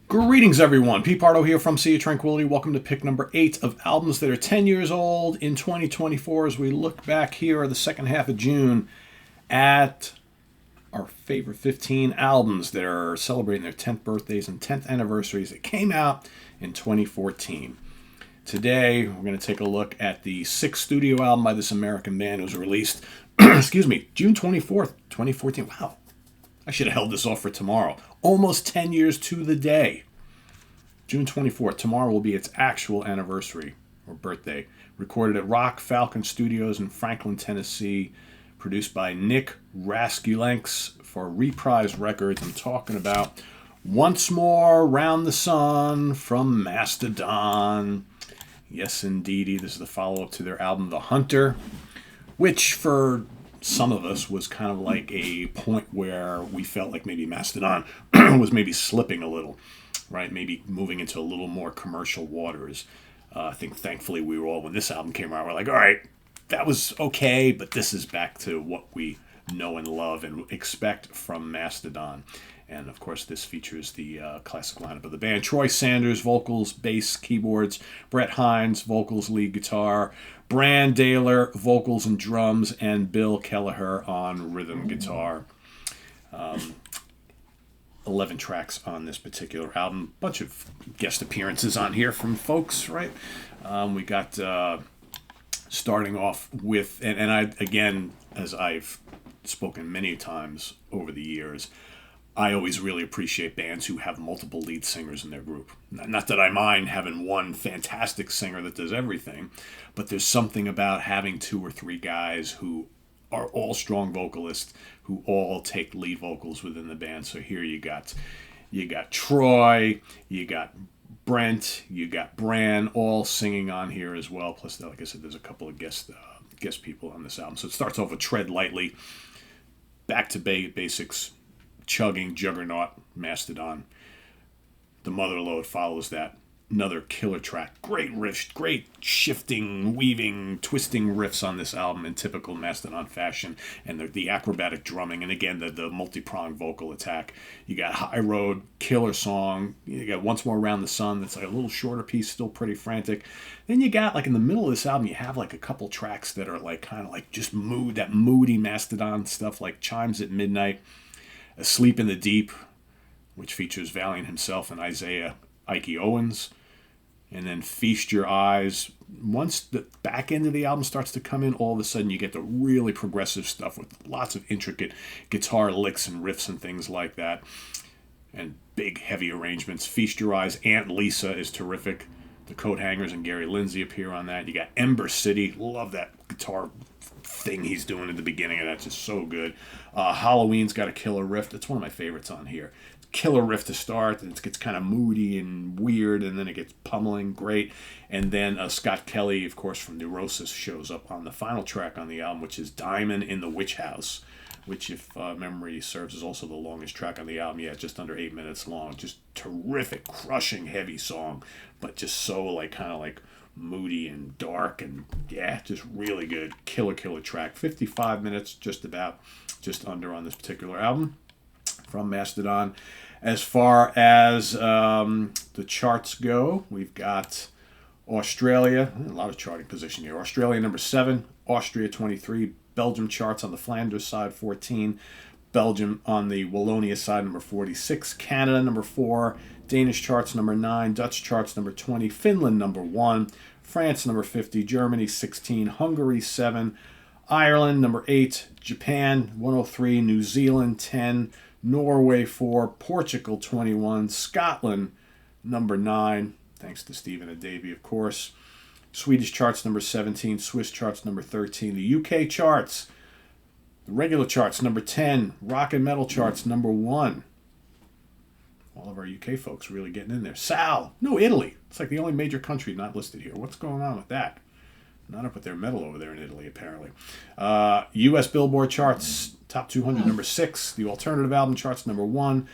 Greetings, everyone. Pete Pardo here from Sea of Tranquility. Welcome to pick number 8 of albums that are 10 years old in 2024 as we look back here at the second half of June at our favorite 15 albums that are celebrating their 10th birthdays and 10th anniversaries that came out in 2014. Today, we're going to take a look at the 6th studio album by this American band. It was released, June 24th, 2014. Wow. I should have held this off for tomorrow. Almost 10 years to the day. June 24th. Tomorrow will be its actual anniversary or birthday. Recorded at Rock Falcon Studios in Franklin, Tennessee. Produced by Nick Raskulenks for Reprise Records. I'm talking about Once More Round the Sun from Mastodon. Yes, indeedy. This is the follow-up to their album The Hunter, which for some of us was kind of like a point where we felt like maybe Mastodon was maybe slipping a little, right? Maybe moving into a little more commercial waters. I think thankfully we were all, when this album came out, we're like, all right, that was okay, but this is back to what we know and love and expect from Mastodon. And of course, this features the classic lineup of the band: Troy Sanders, vocals, bass, keyboards; Brett Hines, vocals, lead guitar; Bran Daler, vocals and drums; and Bill Kelleher on rhythm guitar. 11 tracks on this particular album. Bunch of guest appearances on here from folks, right? We got starting off with, and I, again, as I've spoken many times over the years, I always really appreciate bands who have multiple lead singers in their group. Not that I mind having one fantastic singer that does everything, but there's something about having 2 or 3 guys who are all strong vocalists, who all take lead vocals within the band. So here you got Troy, you got Brent, you got Bran, all singing on here as well. Plus, like I said, there's a couple of guest people on this album. So it starts off with Tread Lightly, back to basics, chugging juggernaut Mastodon. The Motherlode follows that. Another killer track. Great riffs, great shifting, weaving, twisting riffs on this album in typical Mastodon fashion, and the acrobatic drumming, and again the multi-pronged vocal attack. You got High Road, killer song. You got Once More Around the Sun, that's like a little shorter piece, still pretty frantic. Then you got, like, in the middle of this album, you have like a couple tracks that are like kind of like just that moody Mastodon stuff, like Chimes at Midnight, Asleep in the Deep, which features Valiant himself and Isaiah Ike Owens. And then Feast Your Eyes. Once the back end of the album starts to come in, all of a sudden you get the really progressive stuff with lots of intricate guitar licks and riffs and things like that. And big, heavy arrangements. Feast Your Eyes. Aunt Lisa is terrific. The Coat Hangers and Gary Lindsay appear on that. You got Ember City. Love that guitar thing he's doing at the beginning of that. Just so good. Halloween's got a killer riff. That's one of my favorites on here. Killer riff to start, and it gets kind of moody and weird, and then it gets pummeling. Great. And then Scott Kelly, of course, from Neurosis, shows up on the final track on the album, which is Diamond in the Witch House, which, if memory serves, is also the longest track on the album. Yeah, just under 8 minutes long. Just terrific, crushing, heavy song, but just so like kind of like moody and dark, and yeah, just really good. Killer track. 55 minutes, just under on this particular album from Mastodon. As far as the charts go, we've got Australia, a lot of charting position here. Australia number 7, Austria 23, Belgium charts on the Flanders side 14, Belgium on the Wallonia side number 46, Canada number 4, Danish charts number 9, Dutch charts number 20, Finland number 1, France number 50, Germany 16, Hungary 7, Ireland number 8, Japan 103, New Zealand 10, Norway 4, Portugal 21, Scotland number 9, thanks to Stephen and Davey, of course. Swedish charts number 17, Swiss charts number 13, the UK charts, the regular charts number 10, rock and metal charts number 1. All of our UK folks really getting in there. Italy. It's like the only major country not listed here. What's going on with that? Not up with their metal over there in Italy, apparently. U.S. Billboard charts, top 200, number 6. The alternative album charts, number 1.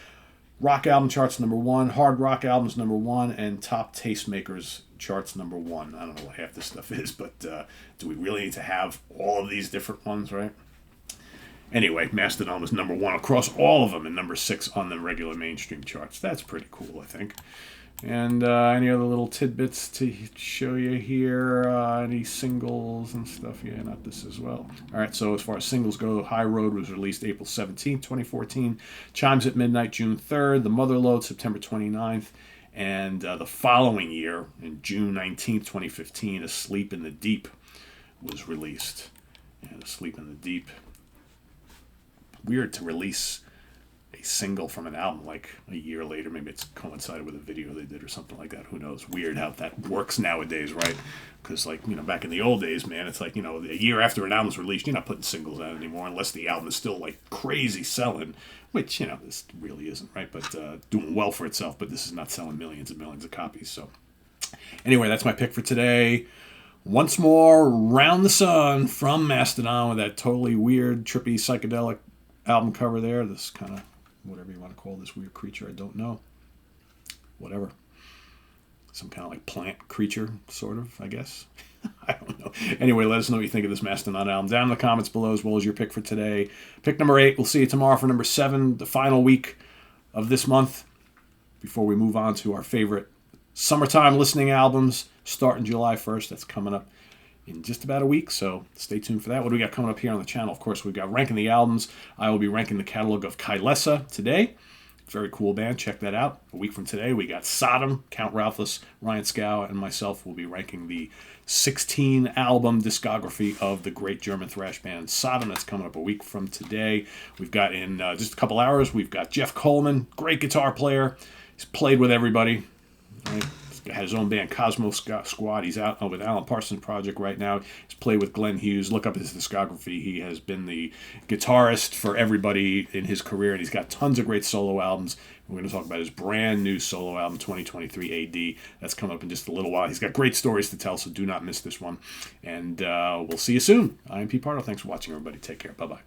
Rock album charts, number 1. Hard rock albums, number 1. And top tastemakers charts, number 1. I don't know what half this stuff is, but do we really need to have all of these different ones, right? Anyway, Mastodon was number 1 across all of them and number 6 on the regular mainstream charts. That's pretty cool, I think. And any other little tidbits to show you here? Any singles and stuff? Yeah, not this as well. All right, so as far as singles go, High Road was released April 17th, 2014. Chimes at Midnight, June 3rd. The Mother Lode, September 29th. And the following year, in June 19th, 2015, Asleep in the Deep was released. And Asleep in the Deep. Weird to release a single from an album like a year later. Maybe it's coincided with a video they did or something like that. Who knows? Weird how that works nowadays, right? Because, like, you know, back in the old days, man, it's like, you know, a year after an album's released, you're not putting singles out anymore unless the album is still, like, crazy selling, which, you know, this really isn't, right? But doing well for itself, but this is not selling millions and millions of copies. So anyway, that's my pick for today. Once more, Round the Sun from Mastodon with that totally weird, trippy, psychedelic album cover there. This kind of, whatever you want to call this weird creature, I don't know. Whatever. Some kind of like plant creature, sort of, I guess. I don't know. Anyway, let us know what you think of this Mastodon album down in the comments below, as well as your pick for today. Pick number 8. We'll see you tomorrow for number 7, the final week of this month, before we move on to our favorite summertime listening albums, starting July 1st. That's coming up in just about a week, so stay tuned for that. What do we got coming up here on the channel? Of course, we've got ranking the albums. I will be ranking the catalog of Kylesa today. Very cool band. Check that out. A week from today, we got Sodom, Count Ralphus, Ryan Scow, and myself will be ranking the 16-album discography of the great German thrash band Sodom. That's coming up a week from today. We've got in just a couple hours, we've got Jeff Coleman, great guitar player. He's played with everybody. Right? Had his own band, Cosmo Squad. He's out with Alan Parsons Project right now. He's played with Glenn Hughes. Look up his discography. He has been the guitarist for everybody in his career, and he's got tons of great solo albums. We're going to talk about his brand new solo album, 2023 AD. That's coming up in just a little while. He's got great stories to tell, so do not miss this one. And we'll see you soon. I'm Pete Pardo. Thanks for watching, everybody. Take care. Bye-bye.